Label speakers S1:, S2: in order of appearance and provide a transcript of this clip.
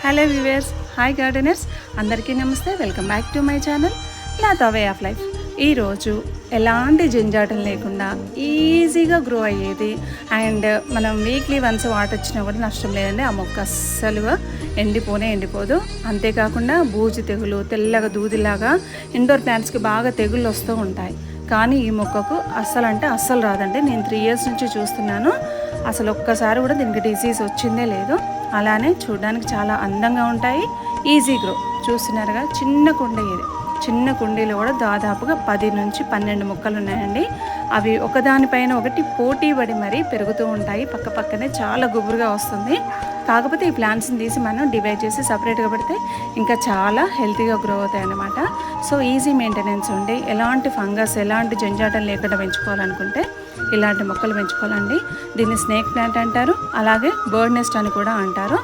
S1: Hello viewers, hi gardeners, అందరికీ నమస్తే. Welcome back to my channel Latha Way of Life. ఈరోజు ఎలాంటి జంజాటం లేకుండా ఈజీగా గ్రో అయ్యేది అండ్ మనం వీక్లీ వన్స్ వాటర్ వచ్చినా కూడా నష్టం లేదండి. ఆ మొక్క అస్సలుగా ఎండిపోదు. అంతేకాకుండా బూజు తెగులు, తెల్లగా దూదిలాగా ఇండోర్ ప్లాంట్స్కి బాగా తెగుళ్ళు వస్తూ ఉంటాయి. కానీ ఈ మొక్కకు అస్సలు రాదండి. నేను 3 years నుంచి చూస్తున్నాను. అసలు ఒక్కసారి కూడా దీనికి డిసీజ్ వచ్చిందే లేదు. అలానే చూడడానికి చాలా అందంగా ఉంటాయి, ఈజీ గ్రో. చూస్తున్నారుగా, చిన్న కుండీలో కూడా దాదాపుగా 10 నుంచి 12 మొక్కలు ఉన్నాయండి. అవి ఒకదానిపైన ఒకటి పోటీ పడి మరీ పెరుగుతూ ఉంటాయి. పక్కనే చాలా గుబురుగా వస్తుంది. కాకపోతే ఈ ప్లాంట్స్ని తీసి మనం డివైడ్ చేసి సపరేట్గా పెడితే ఇంకా చాలా హెల్తీగా గ్రో అవుతాయి అన్నమాట. సో ఈజీ మెయింటెనెన్స్ ఉండి ఎలాంటి ఫంగస్, ఎలాంటి జంజాటం లేకుండా పెంచుకోవాలనుకుంటే ఇలాంటి మొక్కలు పెంచుకోవాలండి. దీన్ని స్నేక్ ప్లాంట్ అంటారు, అలాగే బర్డ్ నెస్ట్ అని కూడా అంటారు.